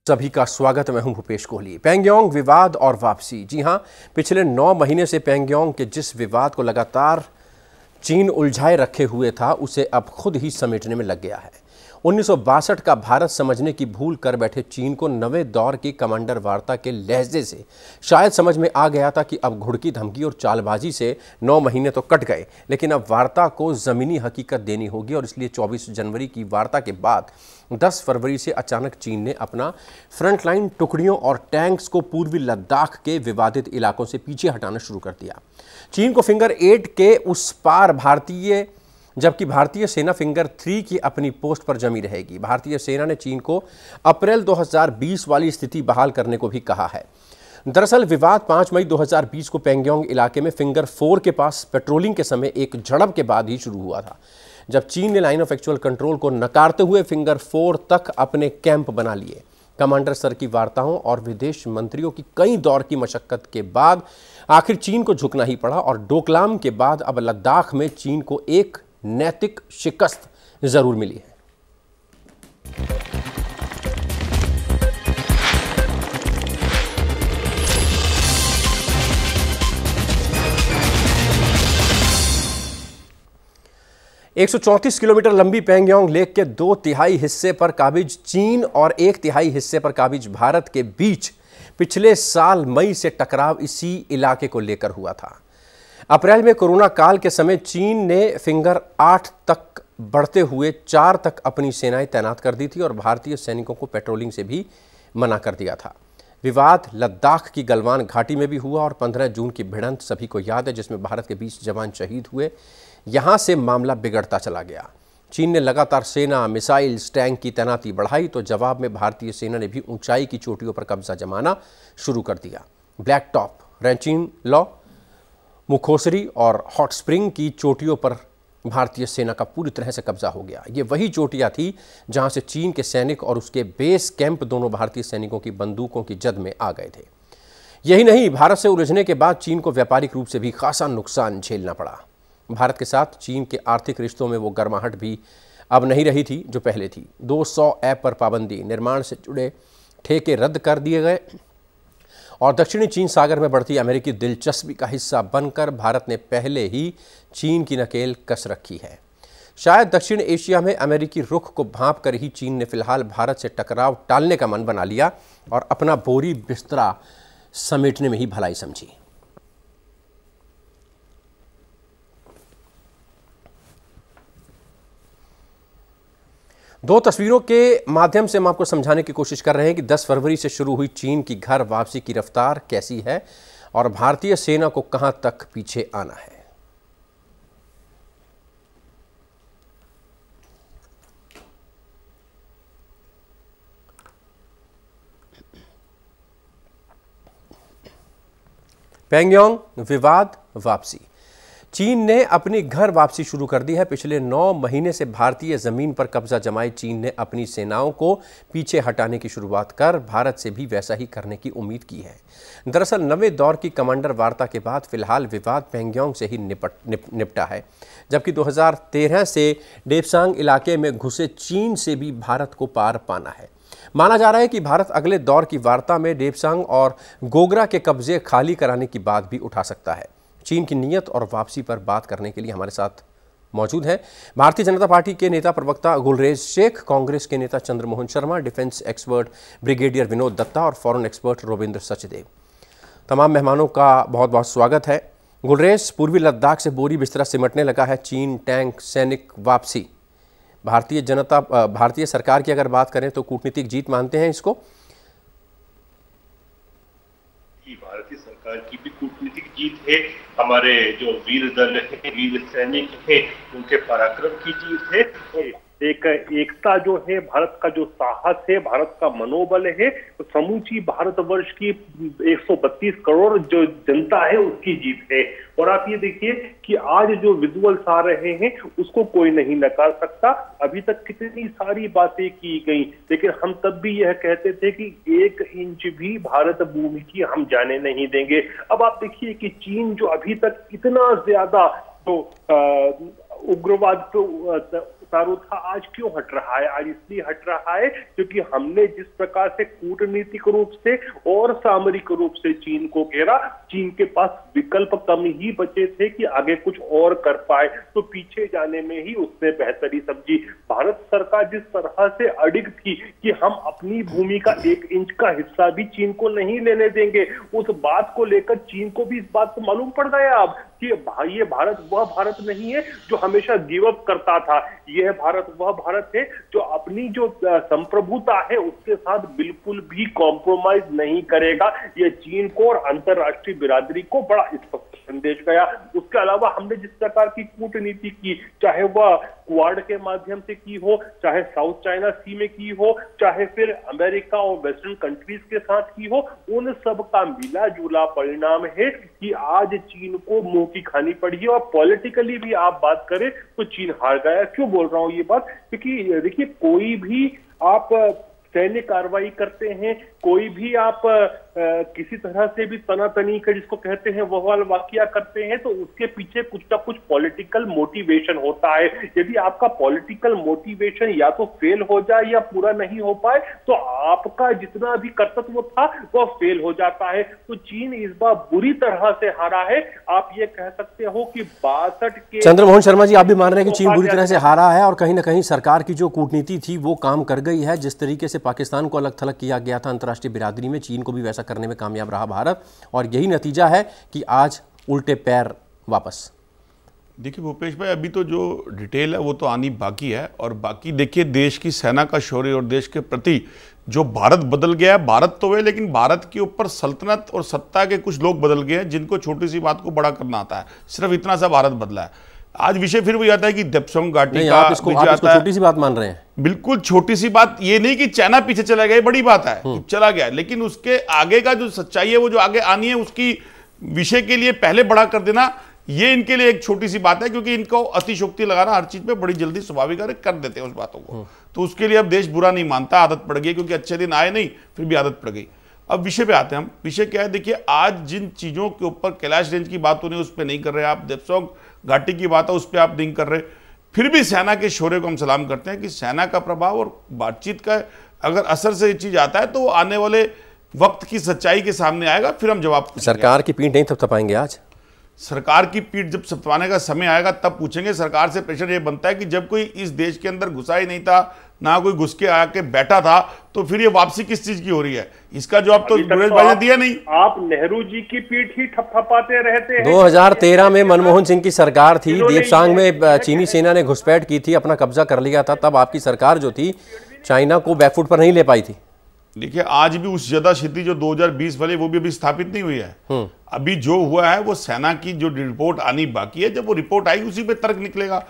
सभी का स्वागत। मैं हूं भूपेश कोहली। पैंगोंग विवाद और वापसी। जी हां, पिछले 9 महीने से पैंगोंग के जिस विवाद को लगातार चीन उलझाए रखे हुए था, उसे अब खुद ही समेटने में लग गया है। 1962 का भारत समझने की भूल कर बैठे चीन को नवे दौर की कमांडर वार्ता के लहजे से शायद समझ में आ गया था कि अब घुड़की धमकी और चालबाजी से 9 महीने तो कट गए, लेकिन अब वार्ता को जमीनी हकीकत देनी होगी। और इसलिए 24 जनवरी की वार्ता के बाद 10 फरवरी से अचानक चीन ने अपना फ्रंटलाइन टुकड़ियों और टैंक्स को पूर्वी लद्दाख के विवादित इलाकों से पीछे हटाना शुरू कर दिया। चीन को फिंगर 8 के उस पार जबकि भारतीय सेना फिंगर 3 की अपनी पोस्ट पर जमी रहेगी। भारतीय सेना ने चीन को अप्रैल 2020 वाली स्थिति बहाल करने को भी कहा है। दरअसल विवाद 5 मई 2020 को पैंगोंग इलाके में फिंगर 4 के पास पेट्रोलिंग के समय एक झड़प के बाद ही शुरू हुआ था, जब चीन ने लाइन ऑफ एक्चुअल कंट्रोल को नकारते हुए फिंगर 4 तक अपने कैंप बना लिए। कमांडर स्तर की वार्ताओं और विदेश मंत्रियों की कई दौर की मशक्कत के बाद आखिर चीन को झुकना ही पड़ा और डोकलाम के बाद अब लद्दाख में चीन को एक नैतिक शिकस्त जरूर मिली है। एक 134 किलोमीटर लंबी पैंगोंग लेक के 2/3 हिस्से पर काबिज चीन और 1/3 हिस्से पर काबिज भारत के बीच पिछले साल मई से टकराव इसी इलाके को लेकर हुआ था। अप्रैल में कोरोना काल के समय चीन ने फिंगर 8 तक बढ़ते हुए 4 तक अपनी सेनाएं तैनात कर दी थी और भारतीय सैनिकों को पेट्रोलिंग से भी मना कर दिया था। विवाद लद्दाख की गलवान घाटी में भी हुआ और 15 जून की भिड़ंत सभी को याद है, जिसमें भारत के 20 जवान शहीद हुए। यहां से मामला बिगड़ता चला गया। चीन ने लगातार सेना, मिसाइल्स, टैंक की तैनाती बढ़ाई तो जवाब में भारतीय सेना ने भी ऊंचाई की चोटियों पर कब्जा जमाना शुरू कर दिया। ब्लैक टॉप, रैंचिन लॉ, मुखोसरी और हॉट स्प्रिंग की चोटियों पर भारतीय सेना का पूरी तरह से कब्जा हो गया। ये वही चोटियां थी जहां से चीन के सैनिक और उसके बेस कैंप दोनों भारतीय सैनिकों की बंदूकों की जद में आ गए थे। यही नहीं, भारत से उलझने के बाद चीन को व्यापारिक रूप से भी खासा नुकसान झेलना पड़ा। भारत के साथ चीन के आर्थिक रिश्तों में वो गर्माहट भी अब नहीं रही थी जो पहले थी। 200 ऐप पर पाबंदी, निर्माण से जुड़े ठेके रद्द कर दिए गए और दक्षिणी चीन सागर में बढ़ती अमेरिकी दिलचस्पी का हिस्सा बनकर भारत ने पहले ही चीन की नकेल कस रखी है। शायद दक्षिण एशिया में अमेरिकी रुख को भांप कर ही चीन ने फिलहाल भारत से टकराव टालने का मन बना लिया और अपना बोरी बिस्तरा समेटने में ही भलाई समझी। दो तस्वीरों के माध्यम से हम आपको समझाने की कोशिश कर रहे हैं कि 10 फरवरी से शुरू हुई चीन की घर वापसी की रफ्तार कैसी है और भारतीय सेना को कहां तक पीछे आना है। पैंगोंग विवाद वापसी। चीन ने अपनी घर वापसी शुरू कर दी है। पिछले 9 महीने से भारतीय जमीन पर कब्जा जमाए चीन ने अपनी सेनाओं को पीछे हटाने की शुरुआत कर भारत से भी वैसा ही करने की उम्मीद की है। दरअसल नवे दौर की कमांडर वार्ता के बाद फिलहाल विवाद पैंगोंग से ही निपटा है, जबकि 2013 से डेप्सांग इलाके में घुसे चीन से भी भारत को पार पाना है। माना जा रहा है कि भारत अगले दौर की वार्ता में डेप्सांग और गोगरा के कब्जे खाली कराने की बात भी उठा सकता है। चीन की नीयत और वापसी पर बात करने के लिए हमारे साथ मौजूद हैं भारतीय जनता पार्टी के नेता प्रवक्ता गुलरेज शेख, कांग्रेस के नेता Chandramohan Sharma, defence expert brigadier Vinod Dutta और फॉरेन एक्सपर्ट रोविंद्र सचदेव। तमाम मेहमानों का बहुत बहुत स्वागत है। गुलरेज, पूर्वी लद्दाख से बोरी बिस्तरा सिमटने लगा है चीन, टैंक, सैनिक वापसी। भारतीय सरकार की अगर बात करें तो कूटनीतिक जीत मानते हैं इसको? भारतीय सरकार की भी कूटनीतिक जीत है, हमारे जो वीर दल है, वीर सैनिक है, उनके पराक्रम की जीत है। एक एकता जो है, भारत का जो साहस है, भारत का मनोबल है, तो समूची भारतवर्ष की 132 करोड़ जो जनता है उसकी जीत है। और आप ये देखिए कि आज जो विजुअल्स आ रहे हैं उसको कोई नहीं नकार सकता। अभी तक कितनी सारी बातें की गई, लेकिन हम तब भी यह कहते थे कि 1 इंच भी भारत भूमि की हम जाने नहीं देंगे। अब आप देखिए कि चीन जो अभी तक इतना ज्यादा तो उग्रवाद सुचारू था, आज क्यों हट रहा है? आज इसलिए हट रहा है क्योंकि हमने जिस प्रकार से कूटनीतिक रूप से और सामरिक रूप से चीन को घेरा, चीन के पास विकल्प कम ही बचे थे कि आगे कुछ और कर पाए, तो पीछे जाने में ही उसने बेहतरी समझी। भारत सरकार जिस तरह से अडिग थी कि हम अपनी भूमि का 1 इंच का हिस्सा भी चीन को नहीं लेने देंगे, उस बात को लेकर चीन को भी इस बात को मालूम पड़ गया अब कि भाई ये भारत वह भारत नहीं है जो हमेशा गिव अप करता था, यह भारत वह भारत है जो अपनी जो संप्रभुता है उसके साथ बिल्कुल भी कॉम्प्रोमाइज नहीं करेगा। यह चीन को और अंतरराष्ट्रीय बिरादरी को बड़ा स्पष्ट संदेश गया। उसके अलावा हमने जिस प्रकार की कूटनीति की, चाहे वह क्वाड के माध्यम से की हो, चाहे साउथ चाइना सी में की हो, चाहे फिर अमेरिका और वेस्टर्न कंट्रीज के साथ की हो, उन सब का मिला जुला परिणाम है कि आज चीन को मुंह की खानी पड़ी है। और पॉलिटिकली भी आप बात करें तो चीन हार गया। क्यों बोल रहा हूं ये बात? क्योंकि देखिए, कोई भी आप सैन्य कार्रवाई करते हैं, कोई भी आप किसी तरह से भी तनातनी का जिसको कहते हैं वह वाला वाकया करते हैं, तो उसके पीछे कुछ ना कुछ पॉलिटिकल मोटिवेशन होता है। यदि आपका पॉलिटिकल मोटिवेशन या तो फेल हो जाए या पूरा नहीं हो पाए, तो आपका जितना भी कर्तव्य था वह फेल हो जाता है। तो चीन इस बार बुरी तरह से हारा है। आप ये कह सकते हो कि 62 के चंद्रमोहन शर्मा जी, आप भी मान रहे हैं कि चीन बुरी तरह से हारा है और कहीं ना कहीं सरकार की जो कूटनीति थी वो काम कर गई है। जिस तरीके से पाकिस्तान को अलग थलग किया गया था अंतर्राष्ट्रीय बिरादरी में, चीन को भी वैसा करने में कामयाब रहा भारत, और यही नतीजा है कि आज उल्टे पैर वापस। देखिए भूपेश भाई, अभी तो जो डिटेल है वो तो आनी बाकी है, और बाकी देखिए देश की सेना का शौर्य और देश के प्रति जो भारत बदल गया है। भारत तो है, लेकिन भारत के ऊपर सल्तनत और सत्ता के कुछ लोग बदल गए हैं जिनको छोटी सी बात को बड़ा करना आता है। सिर्फ इतना सा भारत बदला है। आज विषय फिर वही आता है कि देप्सोंग घाटी का आप इसको छोटी सी बात मान रहे हैं? बिल्कुल छोटी सी बात ये नहीं कि चाइना पीछे चला गया, बड़ी बात है कि चला गया, लेकिन उसके आगे का जो सच्चाई है वो जो आगे आनी है उसकी विषय के लिए पहले बड़ा कर देना, ये इनके लिए एक छोटी सी बात है, क्योंकि इनको अतिशोक्ति लगाना हर चीज पे बड़ी जल्दी स्वाभाविक कर देते हैं उस बातों को। तो उसके लिए अब देश बुरा नहीं मानता, आदत पड़ गई, क्योंकि अच्छे दिन आए नहीं फिर भी आदत पड़ गई। अब विषय पे आते हैं हम। विषय क्या है? देखिए, आज जिन चीजों के ऊपर कैलाश रेंज की बात होनी उस पर नहीं कर रहे आप, देप्सोंग घाटी की बात है उस पर आप नहीं कर रहे, फिर भी सेना के शौर्य को हम सलाम करते हैं कि सेना का प्रभाव और बातचीत का अगर असर से ये चीज आता है तो आने वाले वक्त की सच्चाई के सामने आएगा, फिर हम जवाब पूछेंगे। सरकार की पीठ नहीं थपथपाएंगे आज? सरकार की पीठ जब थपथपाने का समय आएगा तब पूछेंगे। सरकार से प्रेशर ये बनता है कि जब कोई इस देश के अंदर घुसा ही नहीं था, ना कोई घुस के आके बैठा था, तो फिर ये वापसी किस चीज की हो रही है? इसका जवाब तो गुरेज भाई ने दिया नहीं। आप नेहरू जी की पीठ ही थपथपाते रहते हैं। 2013 में मनमोहन सिंह की सरकार थी, देप्सांग में चीनी सेना ने घुसपैठ की थी, अपना कब्जा कर लिया था, तब आपकी सरकार जो थी चाइना को बैकफुट पर नहीं ले पाई थी। देखिए, आज भी उस यथास्थिति जो 2020 वाले वो भी अभी स्थापित नहीं हुई है। अभी जो हुआ है वो सेना की जो रिपोर्ट आनी बाकी है, जब वो रिपोर्ट आएगी उसी पे तर्क निकलेगा।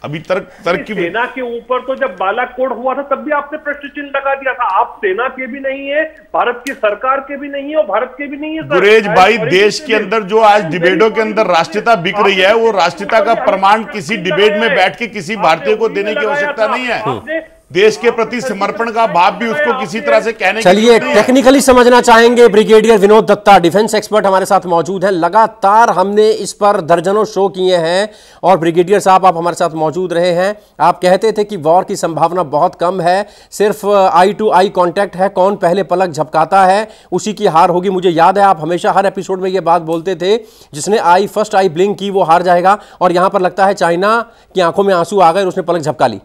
अभी तर्क की सेना के ऊपर तो जब बालाकोट हुआ था तब भी आपने प्रश्न चिन्ह लगा दिया था। आप सेना के भी नहीं है, भारत की सरकार के भी नहीं है और भारत के भी नहीं है। गुरेज भाई, देश के अंदर जो आज डिबेटों के अंदर राष्ट्रीयता बिक रही है, वो राष्ट्रीयता का प्रमाण किसी डिबेट में बैठ के किसी भारतीय को देने की आवश्यकता नहीं है। देश के प्रति समर्पण का भाव भी उसको किसी तरह से कहने की। चलिए, टेक्निकली समझना चाहेंगे। Brigadier Vinod Dutta, defence expert, हमारे साथ मौजूद हैं। लगातार हमने इस पर दर्जनों शो किए हैं और ब्रिगेडियर साहब आप हमारे साथ मौजूद रहे हैं। आप कहते थे कि वॉर की संभावना बहुत कम है, सिर्फ आई टू आई कांटेक्ट है, कौन पहले पलक झपकाता है उसी की हार होगी। मुझे याद है आप हमेशा हर एपिसोड में ये बात बोलते थे, जिसने फर्स्ट आई ब्लिंक की वो हार जाएगा, और यहां पर लगता है चाइना की आंखों में आंसू आ गए और उसने पलक झपका ली।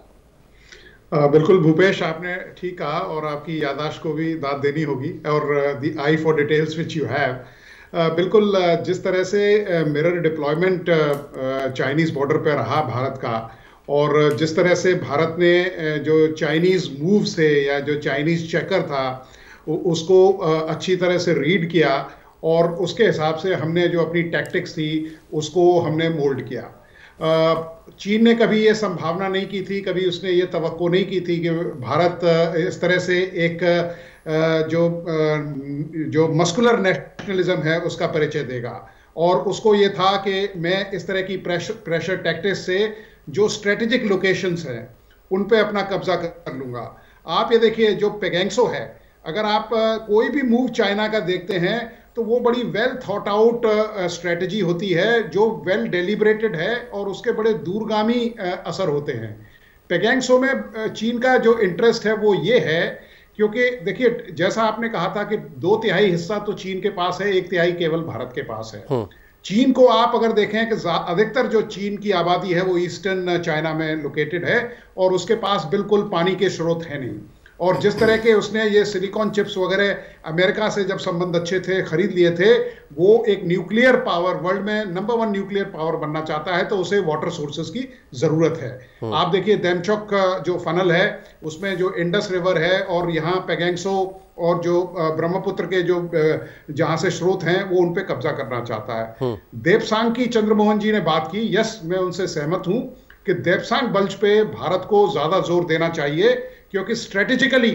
बिल्कुल भूपेश, आपने ठीक कहा और आपकी याददाश्त को भी दाद देनी होगी, और the I for details which you have. बिल्कुल जिस तरह से मिरर डिप्लॉयमेंट चाइनीज़ बॉर्डर पे रहा भारत का, और जिस तरह से भारत ने जो चाइनीज़ मूव से या जो चाइनीज़ चेकर था उसको अच्छी तरह से रीड किया, और उसके हिसाब से हमने जो अपनी टैक्टिक्स थी उसको हमने मोल्ड किया। चीन ने कभी ये संभावना नहीं की थी, कभी उसने ये तवक्को नहीं की थी कि भारत इस तरह से एक जो मस्कुलर नेशनलिज्म है उसका परिचय देगा, और उसको ये था कि मैं इस तरह की प्रेशर टैक्टिक्स से जो स्ट्रेटेजिक लोकेशंस हैं उन पे अपना कब्जा कर लूँगा। आप ये देखिए, जो पेगेंगसो है, अगर आप कोई भी मूव चाइना का देखते हैं तो वो बड़ी वेल थॉट आउट स्ट्रेटजी होती है, जो वेल डेलिब्रेटेड है और उसके बड़े दूरगामी असर होते हैं। पैगोंगसो में चीन का जो इंटरेस्ट है वो ये है, क्योंकि देखिए जैसा आपने कहा था कि 2/3 हिस्सा तो चीन के पास है, 1/3 केवल भारत के पास है। चीन को आप अगर देखें कि अधिकतर जो चीन की आबादी है वो ईस्टर्न चाइना में लोकेटेड है और उसके पास बिल्कुल पानी के स्रोत है नहीं। और जिस तरह के उसने ये सिलिकॉन चिप्स वगैरह अमेरिका से जब संबंध अच्छे थे खरीद लिए थे, वो एक न्यूक्लियर पावर, वर्ल्ड में नंबर 1 न्यूक्लियर पावर बनना चाहता है, तो उसे वाटर सोर्सेज की जरूरत है। आप देखिए देमचोक जो फनल है उसमें जो इंडस रिवर है और यहाँ पैगोंगसो और जो ब्रह्मपुत्र के जो जहां से स्रोत हैं वो उन पे कब्जा करना चाहता है। देपसांग की चंद्रमोहन जी ने बात की, यस मैं उनसे सहमत हूं कि देपसांग बल्ज पे भारत को ज्यादा जोर देना चाहिए, क्योंकि स्ट्रेटेजिकली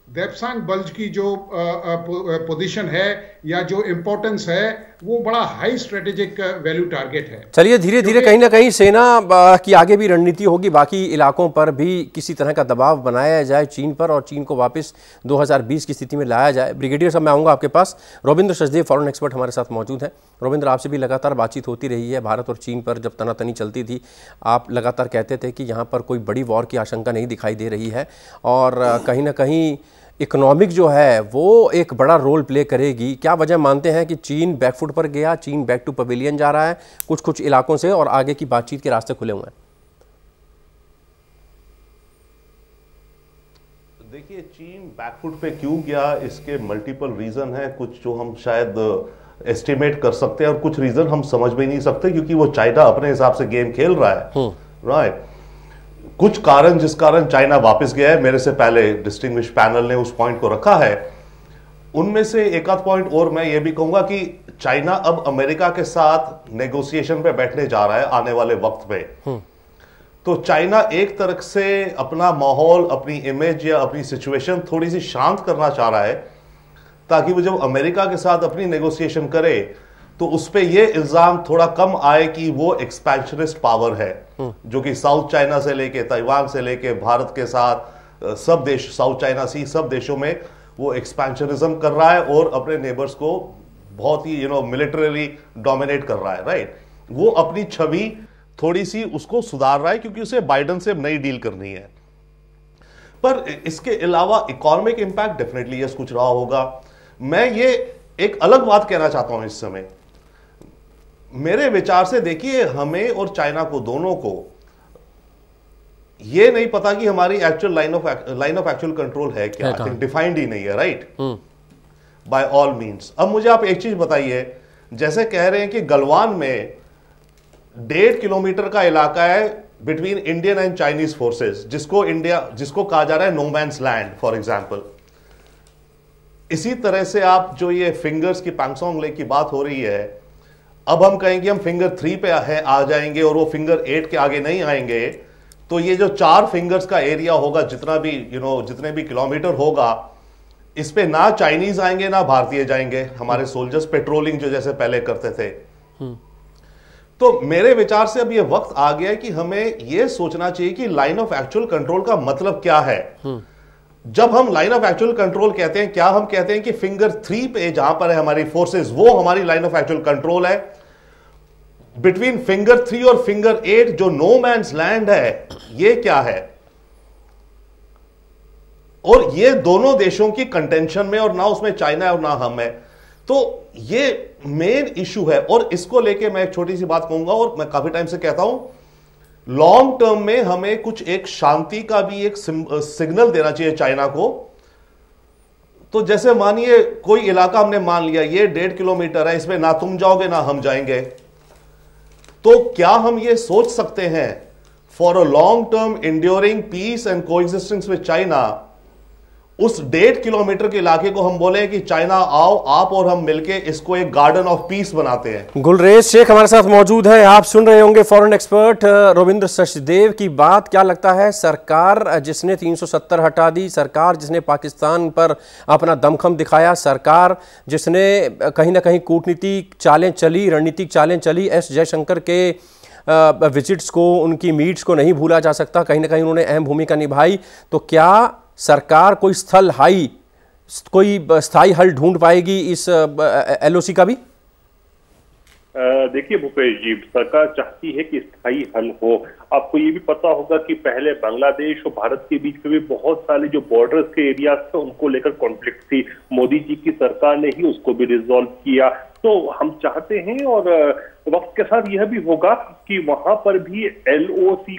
देपसांग बल्ज की जो पोजीशन है या जो इंपॉर्टेंस है वो बड़ा हाई स्ट्रेटेजिक वैल्यू टारगेट है। चलिए धीरे धीरे कहीं ना कहीं सेना की आगे भी रणनीति होगी, बाकी इलाकों पर भी किसी तरह का दबाव बनाया जाए चीन पर और चीन को वापस 2020 की स्थिति में लाया जाए। ब्रिगेडियर साहब मैं आऊँगा आपके पास। रविंद्र सचदेव फॉरेन एक्सपर्ट हमारे साथ मौजूद हैं। रविंद्र, आपसे भी लगातार बातचीत होती रही है। भारत और चीन पर जब तनातनी चलती थी आप लगातार कहते थे कि यहाँ पर कोई बड़ी वॉर की आशंका नहीं दिखाई दे रही है और कहीं ना कहीं इकोनॉमिक जो है वो एक बड़ा रोल प्ले करेगी। क्या वजह मानते हैं कि चीन बैकफुट पर गया, चीन बैक टू पवेलियन जा रहा है कुछ इलाकों से और आगे की बातचीत के रास्ते खुले हुए हैं? देखिए चीन बैकफुट पे क्यों गया, इसके मल्टीपल रीजन हैं, कुछ जो हम शायद एस्टिमेट कर सकते हैं और कुछ रीजन हम समझ भी नहीं सकते क्योंकि वो चाइना अपने हिसाब से गेम खेल रहा है। राइट, कुछ कारण जिस कारण चाइना वापस गया है, मेरे से पहले डिस्टिंग्विश पैनल ने उस पॉइंट को रखा है। उनमें से एक आध पॉइंट और मैं ये भी कहूंगा कि चाइना अब अमेरिका के साथ नेगोशिएशन पे बैठने जा रहा है आने वाले वक्त में। तो चाइना एक तरह से अपना माहौल, अपनी इमेज या अपनी सिचुएशन थोड़ी सी शांत करना चाह रहा है ताकि वो जब अमेरिका के साथ अपनी नेगोशिएशन करे तो उस पे ये इल्जाम थोड़ा कम आए कि वो एक्सपेंशनिस्ट पावर है, जो कि साउथ चाइना से लेके ताइवान से लेके भारत के साथ सब देश, साउथ चाइना सी सब देशों में वो एक्सपेंशनिज्म कर रहा है और अपने नेबर्स को बहुत ही मिलिटरीली डोमिनेट कर रहा है। राइट, वो अपनी छवि थोड़ी सी उसको सुधार रहा है क्योंकि उसे बाइडेन से नई डील करनी है। पर इसके अलावा इकोनॉमिक इंपैक्ट डेफिनेटली यस कुछ रहा होगा। मैं ये एक अलग बात कहना चाहता हूं इस समय। मेरे विचार से देखिए हमें और चाइना को दोनों को ये नहीं पता कि हमारी actual line of actual control है क्या, आई थिंक डिफाइंड ही नहीं है। Right, by all means. अब मुझे आप एक चीज बताइए, जैसे कह रहे हैं कि गलवान में 1.5 किलोमीटर का इलाका है between Indian and Chinese forces, जिसको कहा जा रहा है no man's land for example. इसी तरह से आप जो ये फिंगर्स की पैंगसोंग लेक की बात हो रही है, अब हम कहेंगे हम फिंगर 3 पे आ जाएंगे और वो फिंगर 8 के आगे नहीं आएंगे, तो ये जो 4 फिंगर्स का एरिया होगा, जितना भी जितने भी किलोमीटर होगा, इस पे ना चाइनीज आएंगे ना भारतीय जाएंगे, हमारे सोल्जर्स पेट्रोलिंग जो जैसे पहले करते थे। तो मेरे विचार से अब ये वक्त आ गया है कि हमें ये सोचना चाहिए कि लाइन ऑफ एक्चुअल कंट्रोल का मतलब क्या है। जब हम लाइन ऑफ एक्चुअल कंट्रोल कहते हैं, क्या हम कहते हैं कि फिंगर 3 पे जहां पर है हमारी फोर्सेस वो हमारी लाइन ऑफ एक्चुअल कंट्रोल है, बिटवीन फिंगर 3 और फिंगर 8 जो नो मैन्स लैंड है ये क्या है? और ये दोनों देशों की कंटेंशन में, और ना उसमें चाइना है और ना हम है, तो ये मेन इशू है। और इसको लेके मैं एक छोटी सी बात कहूंगा और मैं काफी टाइम से कहता हूं, लॉन्ग टर्म में हमें कुछ एक शांति का भी एक सिग्नल देना चाहिए चाइना को। तो जैसे मानिए कोई इलाका हमने मान लिया ये 1.5 किलोमीटर है, इसमें ना तुम जाओगे ना हम जाएंगे, तो क्या हम ये सोच सकते हैं for a long term enduring peace and coexistence with China, उस 1.5 किलोमीटर के इलाके को हम बोले कि चाइना आओ, आप और हम मिलके इसको एक गार्डन ऑफ पीस बनाते हैं। गुलरेज शेख हमारे साथ मौजूद है। आप सुन रहे होंगे फॉरेन एक्सपर्ट रविंद्र सचदेव की बात। क्या लगता है, सरकार जिसने 370 हटा दी, सरकार जिसने पाकिस्तान पर अपना दमखम दिखाया, सरकार जिसने कहीं ना कहीं कूटनीतिक चालें चली, रणनीतिक चालें चली, एस जयशंकर के विजिट्स को, उनकी मीट्स को नहीं भूला जा सकता, कहीं ना कहीं उन्होंने अहम भूमिका निभाई, तो क्या सरकार कोई स्थायी हल ढूंढ पाएगी इस एलओसी का भी? देखिए भूपेश जी, सरकार चाहती है कि स्थायी हल हो। आपको ये भी पता होगा कि पहले बांग्लादेश और भारत के बीच में भी बहुत सारे जो बॉर्डर्स के एरियाज थे उनको लेकर कॉन्फ्लिक्ट थी। मोदी जी की सरकार ने ही उसको भी रिजॉल्व किया। तो हम चाहते हैं और वक्त के साथ यह भी होगा कि वहां पर भी LAC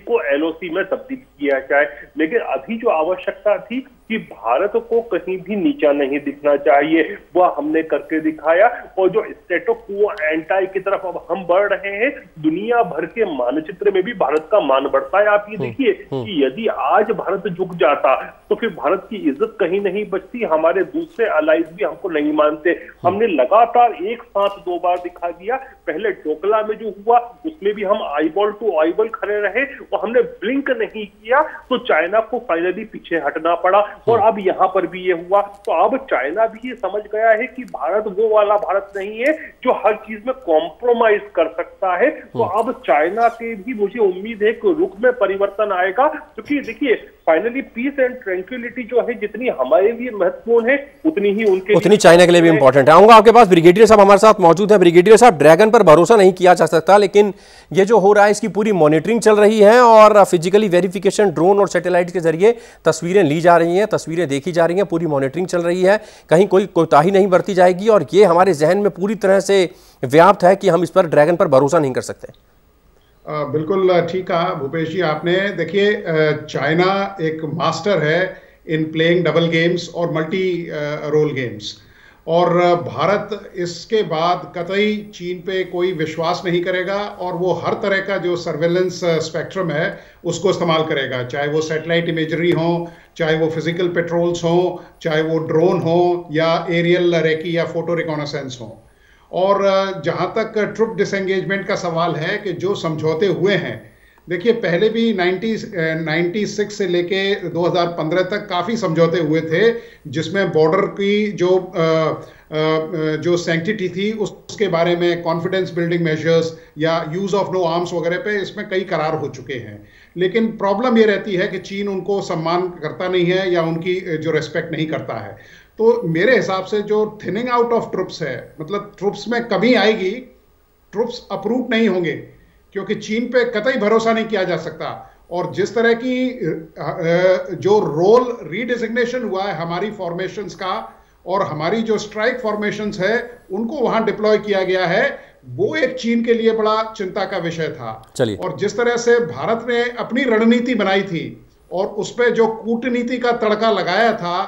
को LOC में तब्दील किया जाए। लेकिन अभी जो आवश्यकता थी कि भारत को कहीं भी नीचा नहीं दिखना चाहिए, वह हमने करके दिखाया। और जो स्टेटस क्वो एंटी की तरफ अब हम बढ़ रहे हैं, दुनिया भर के मानचित्र में भी भारत का मान बढ़ता है। आप ये देखिए कि यदि आज भारत झुक जाता तो फिर भारत की इज्जत कहीं नहीं बचती, हमारे दूसरे अलाइज भी हमको नहीं मानते। हमने लगातार एक साथ 2 बार दिखा दिया। पहले डोकला में जो हुआ उसमें भी हम आईबॉल टू आईबॉल खड़े रहे और हमने ब्लिंक नहीं किया, तो चाइना को फाइनली पीछे हटना पड़ा। और अब यहां पर भी ये हुआ। तो अब चाइना भी ये समझ गया है कि भारत वो वाला भारत नहीं है जो हर चीज में कॉम्प्रोमाइज कर सकता है। तो अब चाइना के भी मुझे उम्मीद है कि रुख में परिवर्तन आएगा, क्योंकि देखिए फाइनली पीस एंड ट्रैंक्विलिटी जो है जितनी हमारे लिए महत्वपूर्ण है उतनी चाइना के लिए भी इंपॉर्टेंट है। आऊंगा आपके पास। ब्रिगेडियर साहब हमारे साथ मौजूद हैं। ब्रिगेडियर साहब, ड्रैगन पर भरोसा नहीं किया जा सकता, लेकिन ये जो हो रहा है इसकी पूरी मॉनिटरिंग चल रही है और फिजिकली वेरिफिकेशन ड्रोन और सैटेलाइट के जरिए तस्वीरें ली जा रही हैं, तस्वीरें देखी जा रही हैं, पूरी मॉनिटरिंग चल रही है, कहीं कोई कोताही नहीं बरती जाएगी। और ये हमारे जहन में पूरी तरह से व्याप्त है कि हम इस पर ड्रैगन पर भरोसा नहीं कर सकते। बिल्कुल ठीक कहा भूपेश जी आपने। देखिए चाइना एक मास्टर है इन प्लेइंग डबल गेम्स और मल्टी रोल गेम्स, और भारत इसके बाद कतई चीन पे कोई विश्वास नहीं करेगा और वो हर तरह का जो सर्वेलेंस स्पेक्ट्रम है उसको इस्तेमाल करेगा, चाहे वो सैटेलाइट इमेजरी हो, चाहे वो फिजिकल पेट्रोल्स हो, चाहे वो ड्रोन हो या एरियल रेकी या फोटो रिकॉनेसेंस हो। और जहां तक ट्रुप डिसएंगेजमेंट का सवाल है कि जो समझौते हुए हैं, देखिए पहले भी 96 से लेके 2015 तक काफ़ी समझौते हुए थे जिसमें बॉर्डर की जो सैंक्टिटी थी उसके बारे में, कॉन्फिडेंस बिल्डिंग मेजर्स या यूज़ ऑफ नो आर्म्स वगैरह पे इसमें कई करार हो चुके हैं। लेकिन प्रॉब्लम ये रहती है कि चीन उनको सम्मान करता नहीं है या उनकी जो रेस्पेक्ट नहीं करता है। तो मेरे हिसाब से जो थिनिंग आउट ऑफ ट्रुप्स है, मतलब ट्रुप्स में कमी आएगी, ट्रुप्स अप्रूव नहीं होंगे क्योंकि चीन पे कतई भरोसा नहीं किया जा सकता। और जिस तरह की जो रोल रीडिजिग्नेशन हुआ है हमारी फॉर्मेशंस का और हमारी जो स्ट्राइक फॉर्मेशंस है उनको वहां डिप्लॉय किया गया है, वो एक चीन के लिए बड़ा चिंता का विषय था। और जिस तरह से भारत ने अपनी रणनीति बनाई थी और उस पे जो कूटनीति का तड़का लगाया था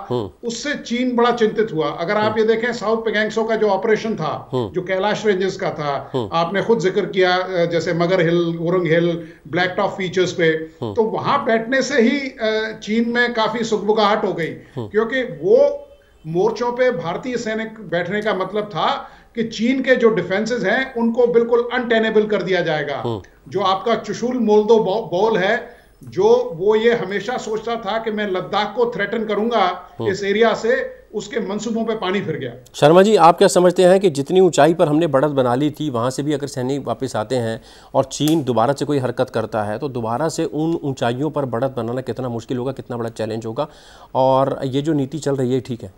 उससे चीन बड़ा चिंतित हुआ। अगर आप ये देखें साउथ पेगैंगसो का जो ऑपरेशन था जो कैलाश रेंजेस का था, आपने खुद जिक्र किया जैसे मगर हिल, उरंग हिल, ब्लैक टॉप फीचर्स पे, तो वहां बैठने से ही चीन में काफी सुगबुगाहट हो गई क्योंकि वो मोर्चों पे भारतीय सैनिक बैठने का मतलब था कि चीन के जो डिफेंसेस हैं उनको बिल्कुल अनटेनेबल कर दिया जाएगा। जो आपका चुशुल मोल्दो बॉल है, जो वो ये हमेशा सोचता था कि मैं लद्दाख को थ्रेटन करूंगा इस एरिया से, उसके मंसूबों पे पानी फिर गया। शर्मा जी, आप क्या समझते हैं कि जितनी ऊंचाई पर हमने बढ़त बना ली थी वहां से भी अगर सैनिक वापस आते हैं और चीन दोबारा से कोई हरकत करता है तो दोबारा से उन ऊंचाइयों पर बढ़त बनाना कितना मुश्किल होगा, कितना बड़ा चैलेंज होगा? और ये जो नीति चल रही है ठीक है?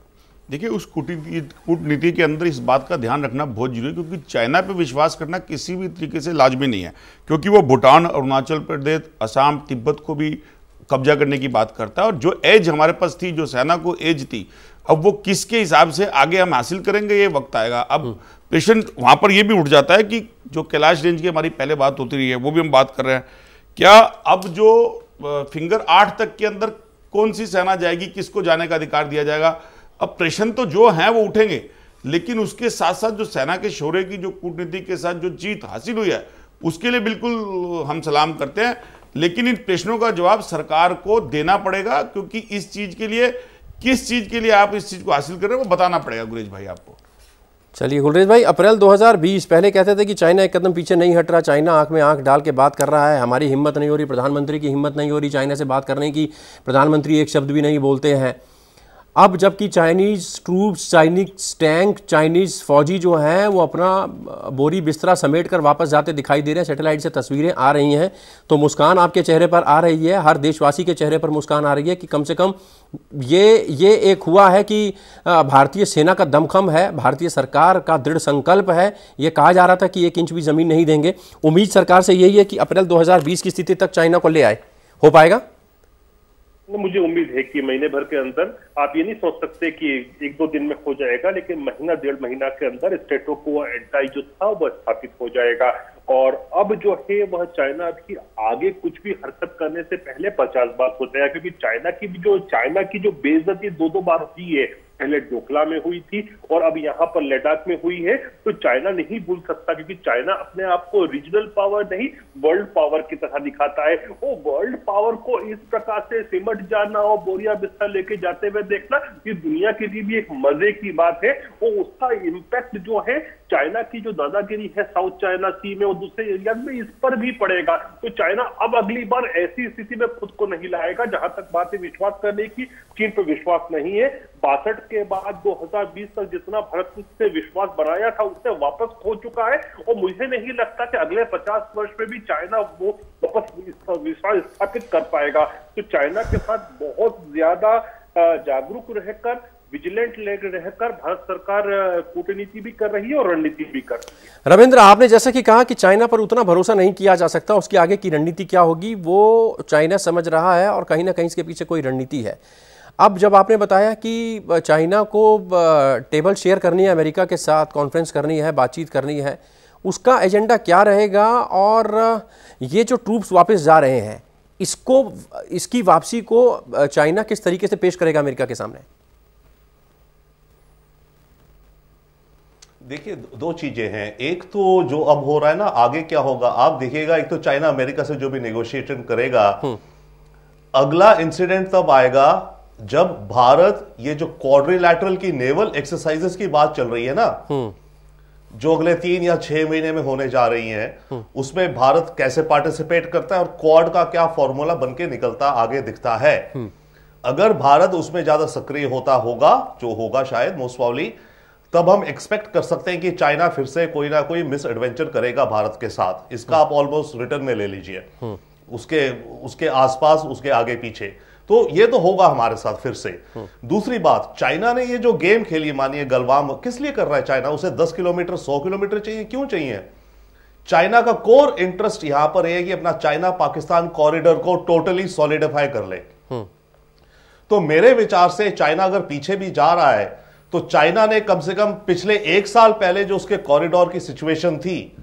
देखिए, उस कूटनीति के अंदर इस बात का ध्यान रखना बहुत जरूरी है क्योंकि चाइना पे विश्वास करना किसी भी तरीके से लाजमी नहीं है, क्योंकि वो भूटान, अरुणाचल प्रदेश, असम, तिब्बत को भी कब्जा करने की बात करता है। और जो एज हमारे पास थी, जो सेना को एज थी, अब वो किसके हिसाब से आगे हम हासिल करेंगे ये वक्त आएगा। अब पेशेंट वहाँ पर ये भी उठ जाता है कि जो कैलाश रेंज की हमारी पहले बात होती रही है वो भी हम बात कर रहे हैं, क्या अब जो फिंगर 8 तक के अंदर कौन सी सेना जाएगी, किसको जाने का अधिकार दिया जाएगा? अब प्रश्न तो जो हैं वो उठेंगे, लेकिन उसके साथ साथ जो सेना के शौर्य की, जो कूटनीति के साथ जो जीत हासिल हुई है उसके लिए बिल्कुल हम सलाम करते हैं। लेकिन इन प्रश्नों का जवाब सरकार को देना पड़ेगा क्योंकि इस चीज के लिए, किस चीज के लिए आप इस चीज को हासिल कर रहे हैं वो बताना पड़ेगा गुरेज भाई आपको। चलिए गुलरेज भाई, अप्रैल 2020 पहले कहते थे कि चाइना एक कदम पीछे नहीं हट रहा, चाइना आंख में आंख डाल के बात कर रहा है, हमारी हिम्मत नहीं हो रही, प्रधानमंत्री की हिम्मत नहीं हो रही चाइना से बात करने की, प्रधानमंत्री एक शब्द भी नहीं बोलते हैं। अब जबकि Chinese troops, Chinese tank, Chinese फौजी जो हैं वो अपना बोरी बिस्तरा समेट कर वापस जाते दिखाई दे रहे हैं, सैटेलाइट से तस्वीरें आ रही हैं, तो मुस्कान आपके चेहरे पर आ रही है, हर देशवासी के चेहरे पर मुस्कान आ रही है कि कम से कम ये एक हुआ है कि भारतीय सेना का दमखम है, भारतीय सरकार का दृढ़ संकल्प है। ये कहा जा रहा था कि 1 इंच भी जमीन नहीं देंगे। उम्मीद सरकार से यही है कि अप्रैल 2020 की स्थिति तक चाइना को ले आए। हो पाएगा? मुझे उम्मीद है कि महीने भर के अंदर, आप ये नहीं सोच सकते कि 1-2 दिन में हो जाएगा, लेकिन महीना 1.5 महीना के अंदर स्टेटो को एंटाई जो था वह स्थापित हो जाएगा। और अब जो है वह चाइना की आगे कुछ भी हरकत करने से पहले 50 बार सोच रहा है, क्योंकि चाइना की जो बेइज्जती 2-2 बार हुई है, पहले डोकला में हुई थी और अब यहाँ पर लद्दाख में हुई है, तो चाइना नहीं भूल सकता, क्योंकि चाइना अपने आप को रीजनल पावर नहीं वर्ल्ड पावर की तरह दिखाता है। वो वर्ल्ड पावर को इस प्रकार से सिमट जाना और बोरिया बिस्तर लेके जाते हुए देखना, ये दुनिया के लिए भी एक मजे की बात है। वो उसका इम्पैक्ट जो है चाइना की जो दादागिरी है साउथ चाइना सी में और दूसरे एरिया में, इस पर भी पड़ेगा। तो चाइना अब अगली बार ऐसी स्थिति में खुद को नहीं लाएगा। जहां तक बात है विश्वास करने की, चीन पर विश्वास नहीं है। 62 के बाद 2020 तक जितना भारत से विश्वास बनाया था उससे वापस खो चुका है, और मुझे नहीं लगता कि अगले 50 वर्ष में भी चाइना वो वापस विश्वास स्थापित कर पाएगा। तो चाइना के साथ बहुत ज्यादा जागरूक रहकर, विजिलेंट रहकर भारत सरकार कूटनीति भी कर रही है और रणनीति भी कर रही है। रविंद्र, आपने जैसा कि कहा कि चाइना पर उतना भरोसा नहीं किया जा सकता, उसकी आगे की रणनीति क्या होगी वो चाइना समझ रहा है और कहीं ना कहीं इसके पीछे कोई रणनीति है। अब जब आपने बताया कि चाइना को टेबल शेयर करनी है अमेरिका के साथ, कॉन्फ्रेंस करनी है, बातचीत करनी है, उसका एजेंडा क्या रहेगा? और ये जो ट्रूप्स वापस जा रहे हैं, इसकी वापसी को चाइना किस तरीके से पेश करेगा अमेरिका के सामने? देखिए, 2 चीजें हैं। एक तो जो अब हो रहा है ना, आगे क्या होगा आप देखिएगा। एक तो चाइना अमेरिका से जो भी नेगोशिएशन करेगा, अगला इंसिडेंट तब आएगा जब भारत, ये जो क्वाड्रिलैटरल की नेवल एक्सरसाइजेस की बात चल रही है ना, जो अगले 3 या 6 महीने में होने जा रही हैं, उसमें भारत कैसे पार्टिसिपेट करता है और क्वाड का क्या फॉर्मूला बनके निकलता आगे दिखता है। अगर भारत उसमें ज्यादा सक्रिय होगा, जो होगा शायद मोस्ट प्रोबेबली, तब हम एक्सपेक्ट कर सकते हैं कि चाइना फिर से कोई ना कोई मिस एडवेंचर करेगा भारत के साथ। इसका आप ऑलमोस्ट रिटर्न में ले लीजिए, उसके आसपास, उसके आगे पीछे, तो ये तो होगा हमारे साथ फिर से। दूसरी बात, चाइना ने ये जो गेम खेली, मानिए गलवान, किस लिए कर रहा है चाइना? उसे 10 किलोमीटर 100 किलोमीटर चाहिए, क्यों चाहिए? चाइना का कोर इंटरेस्ट यहां पर है कि अपना चाइना पाकिस्तान कॉरिडोर को टोटली सॉलिडिफाई कर ले। तो मेरे विचार से चाइना अगर पीछे भी जा रहा है, तो चाइना ने कम से कम पिछले 1 साल पहले जो उसके कॉरिडोर की सिचुएशन थी,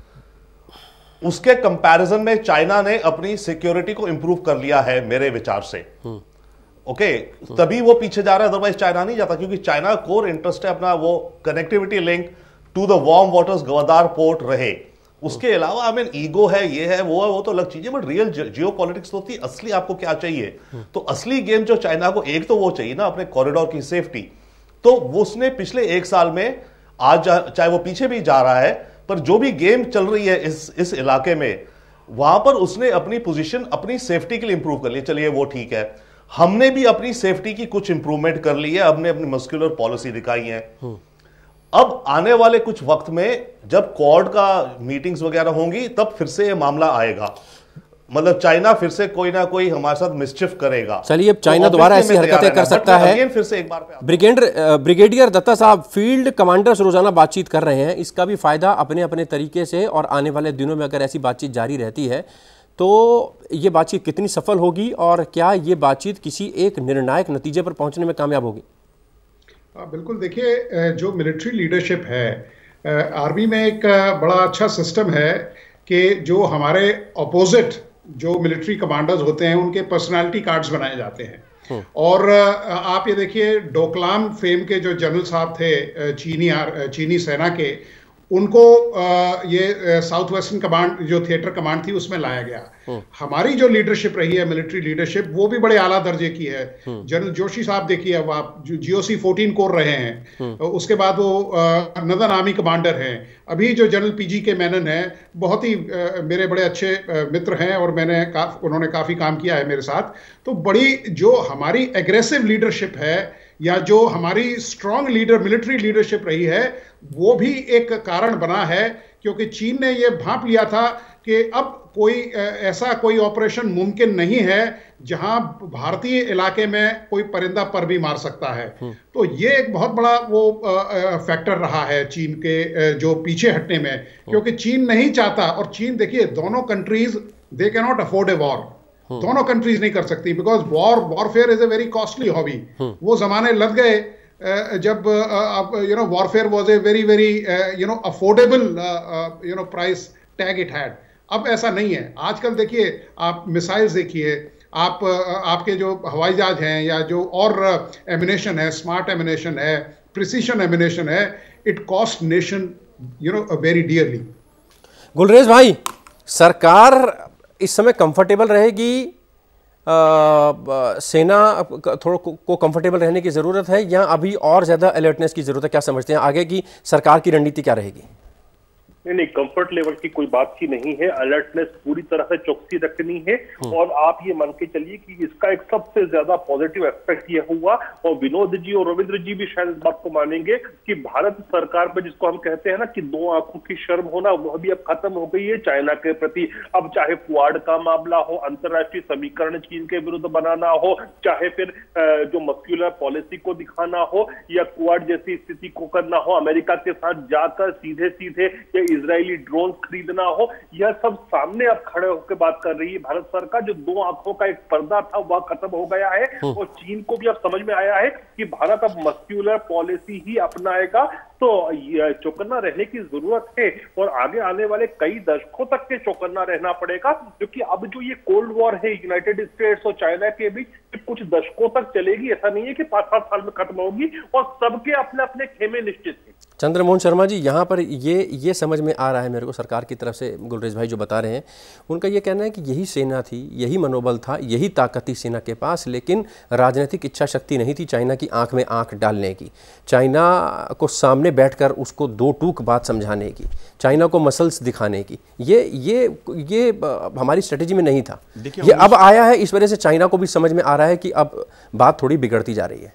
उसके कंपैरिजन में चाइना ने अपनी सिक्योरिटी को इंप्रूव कर लिया है मेरे विचार से। ओके, तभी वो पीछे जा रहा है, अदरवाइज चाइना नहीं जाता, क्योंकि चाइना कोर इंटरेस्ट है अपना वो connectivity link to the warm waters Gwadar port रहे। उसके अलावा आई मीन ईगो है, ये है, वो तो अलग चीज है, बट रियल जियोपॉलिटिक्स होती है। असली आपको क्या चाहिए? तो असली गेम जो चाइना को, एक तो वो चाहिए ना अपने कॉरिडोर की सेफ्टी, तो वो उसने पिछले 1 साल में, आज चाहे वो पीछे भी जा रहा है, पर जो भी गेम चल रही है इस इलाके में, वहां पर उसने अपनी पोजीशन अपनी सेफ्टी के लिए इंप्रूव कर ली। चलिए वो ठीक है, हमने भी अपनी सेफ्टी की कुछ इंप्रूवमेंट कर ली है, हमने अपनी मस्कुलर पॉलिसी दिखाई है। अब आने वाले कुछ वक्त में जब क्वाड का मीटिंग्स वगैरह होंगी, तब फिर से ये मामला आएगा, मतलब चाइना फिर से कोई ना कोई हमारे साथ मिसचिफ करेगा। चलिए, अब चाइना दोबारा ऐसी हरकतें कर सकता है। फिर से एक बार ब्रिगेडियर दत्ता साहब, फील्ड कमांडर्स रोजाना बातचीत कर रहे हैं, इसका भी फायदा अपने अपने तरीके से, और आने वाले दिनों में अगर ऐसी बातचीत जारी रहती है तो ये बातचीत कितनी सफल होगी, और क्या ये बातचीत किसी एक निर्णायक नतीजे पर पहुंचने में कामयाब होगी? बिल्कुल, देखिए, जो मिलिट्री लीडरशिप है, आर्मी में एक बड़ा अच्छा सिस्टम है कि जो हमारे अपोजिट जो मिलिट्री कमांडर्स होते हैं, उनके पर्सनालिटी कार्ड्स बनाए जाते हैं। और आप ये देखिए, डोकलाम फेम के जो जनरल साहब थे चीनी सेना के, उनको ये साउथ वेस्टर्न कमांड जो थिएटर कमांड थी उसमें लाया गया। हमारी जो लीडरशिप रही है, मिलिट्री लीडरशिप, वो भी बड़े आला दर्जे की है। जनरल जोशी साहब देखिए, अब आप GOC 14 कोर रहे हैं, उसके बाद वो नदन आर्मी कमांडर हैं। अभी जो जनरल PG मेनन है, बहुत ही मेरे बड़े अच्छे मित्र हैं, और उन्होंने काफी काम किया है मेरे साथ। तो बड़ी जो हमारी एग्रेसिव लीडरशिप है, या जो हमारी स्ट्रांग मिलिट्री लीडरशिप रही है, वो भी एक कारण बना है, क्योंकि चीन ने ये भांप लिया था कि अब ऐसा कोई ऑपरेशन मुमकिन नहीं है जहां भारतीय इलाके में कोई परिंदा पर भी मार सकता है। तो ये एक बहुत बड़ा वो फैक्टर रहा है चीन के जो पीछे हटने में, क्योंकि चीन नहीं चाहता, और चीन देखिए दोनों countries they can not afford a war, दोनों कंट्रीज नहीं कर सकती, because warfare is a very costly hobby. वो जमाने लग गए जब warfare was a very very affordable price tag it had. अब ऐसा नहीं है। आजकल देखिए, आप मिसाइल्स देखिए, आपके जो हवाई जहाज हैं या जो और एमिनेशन है, स्मार्ट एमिनेशन है, प्रिसीशन एमिनेशन है, it cost nation very dearly. Gulrez भाई, सरकार इस समय कंफर्टेबल रहेगी, सेना थोड़ा को कंफर्टेबल रहने की जरूरत है, या अभी और ज्यादा अलर्टनेस की जरूरत है? क्या समझते हैं आगे की सरकार की रणनीति क्या रहेगी? नहीं, कंफर्ट लेवल की कोई बात ही नहीं है। अलर्टनेस पूरी तरह से चौकसी रखनी है। और आप ये मान के चलिए कि इसका एक सबसे ज्यादा पॉजिटिव एस्पेक्ट ये हुआ, और विनोद जी और रविंद्र जी भी शायद इस बात को मानेंगे, कि भारत सरकार पे जिसको हम कहते हैं ना कि दो आंखों की शर्म होना, वह भी अब खत्म हो गई है चाइना के प्रति। अब चाहे क्वाड का मामला हो, अंतरराष्ट्रीय समीकरण चीन के विरुद्ध बनाना हो, चाहे फिर जो मस्क्यूलर पॉलिसी को दिखाना हो, या क्वाड जैसी स्थिति को करना हो, अमेरिका के साथ जाकर सीधे सीधे इजरायली ड्रोन खरीदना हो, यह सब सामने अब खड़े होकर बात कर रही है भारत सरकार। जो दो आंखों का एक पर्दा था वह खत्म हो गया है, और चीन को भी अब समझ में आया है कि भारत अब मस्क्यूलर पॉलिसी ही अपनाएगा। तो चौकन्ना रहने की जरूरत है, और आगे आने वाले कई दशकों तक के चौकन्ना रहना पड़ेगा, क्योंकि अब जो ये कोल्ड वॉर है यूनाइटेड स्टेट्स और चाइना के बीच, कुछ दशकों तक चलेगी। ऐसा नहीं है कि 5-7 साल में खत्म होगी, और सबके अपने अपने खेमे निश्चित हैं। चंद्रमोहन शर्मा जी, यहाँ पर ये समझ में आ रहा है मेरे को सरकार की तरफ से, गुलरेज भाई जो बता रहे हैं, उनका ये कहना है कि यही सेना थी, यही मनोबल था, यही ताकत थी सेना के पास, लेकिन राजनीतिक इच्छा शक्ति नहीं थी चाइना की आंख में आंख डालने की, चाइना को सामने बैठकर उसको दो टूक बात समझाने की, चाइना को मसल्स दिखाने की। ये हमारी स्ट्रेटेजी में नहीं था। ये अब आया है, इस वजह से चाइना को भी समझ में आ रहा है कि अब बात थोड़ी बिगड़ती जा रही है।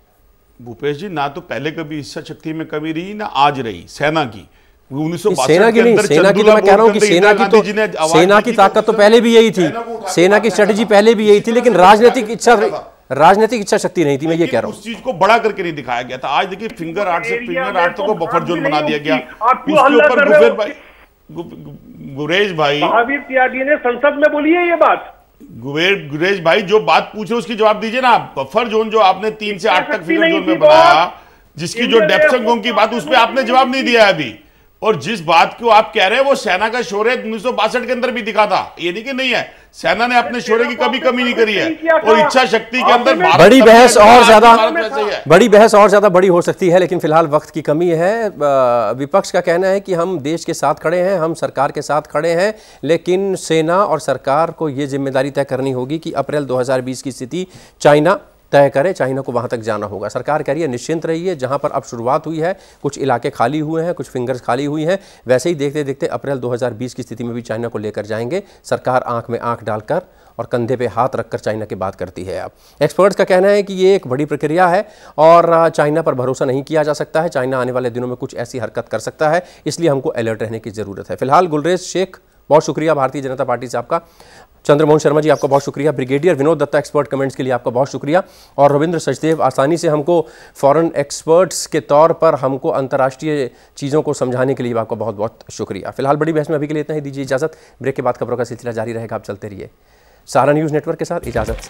भूपेश जी, ना तो पहले कभी इच्छा शक्ति में कमी रही, ना आज रही सेना की। 1962 सेना की नहीं, सेना की तो मैं कह रहा हूं कि सेना की ताकत तो पहले भी यही थी, सेना की स्ट्रेटेजी पहले भी यही थी, लेकिन राजनीतिक इच्छा शक्ति नहीं थी। मैं ये कह रहा हूं, उस चीज को बड़ा करके नहीं दिखाया गया था। आज देखिए फिंगर आर्ट से फिंगर आर्ट को बफर जोन बना दिया गया। उसके ऊपर गुरेज भाई महावीर त्यागी ने संसद में बोली है ये बात। गुरेज भाई जो बात पूछ रहे उसकी जवाब दीजिए ना। बफर जोन जो आपने 3 से 8 तक फिगर जोन में बनाया, जिसकी जो डेप्थ की बात, उस पर आपने जवाब नहीं दिया अभी। और जिस बात को आप कह रहे हैं वो सेना का शौर्य 1962 के अंदर भी दिखा था, ये नहीं कि नहीं है। सेना ने अपने शौर्य की कभी कमी नहीं करी है, और इच्छा शक्ति के अंदर बड़ी बहस और ज्यादा बड़ी हो सकती है, लेकिन फिलहाल वक्त की कमी है। विपक्ष का कहना है कि हम देश के साथ खड़े हैं, हम सरकार के साथ खड़े हैं, लेकिन सेना और सरकार को यह जिम्मेदारी तय करनी होगी कि अप्रैल 2020 की स्थिति चाइना तय करे, चाइना को वहां तक जाना होगा। सरकार कह रही है निश्चिंत रहिए, जहां पर अब शुरुआत हुई है, कुछ इलाके खाली हुए हैं, कुछ फिंगर्स खाली हुई हैं, वैसे ही देखते देखते अप्रैल 2020 की स्थिति में भी चाइना को लेकर जाएंगे। सरकार आंख में आंख डालकर और कंधे पे हाथ रखकर चाइना की बात करती है। अब एक्सपर्ट्स का कहना है कि ये एक बड़ी प्रक्रिया है और चाइना पर भरोसा नहीं किया जा सकता है। चाइना आने वाले दिनों में कुछ ऐसी हरकत कर सकता है, इसलिए हमको अलर्ट रहने की जरूरत है। फिलहाल गुलरेज शेख, बहुत शुक्रिया भारतीय जनता पार्टी से आपका। चंद्रमोहन शर्मा जी, आपका बहुत शुक्रिया। Brigadier Vinod Dutta, expert comments के लिए आपका बहुत शुक्रिया। और रविंद्र सचदेव, आसानी से हमको फॉरेन एक्सपर्ट्स के तौर पर हमको अंतर्राष्ट्रीय चीज़ों को समझाने के लिए आपका बहुत बहुत शुक्रिया। फिलहाल बड़ी बहस में अभी के लिए इतना ही, दीजिए इजाज़त। ब्रेक के बाद खबरों का सिलसिला जारी रहेगा, आप चलते रहिए। सहारा न्यूज़ नेटवर्क के साथ इजाज़त।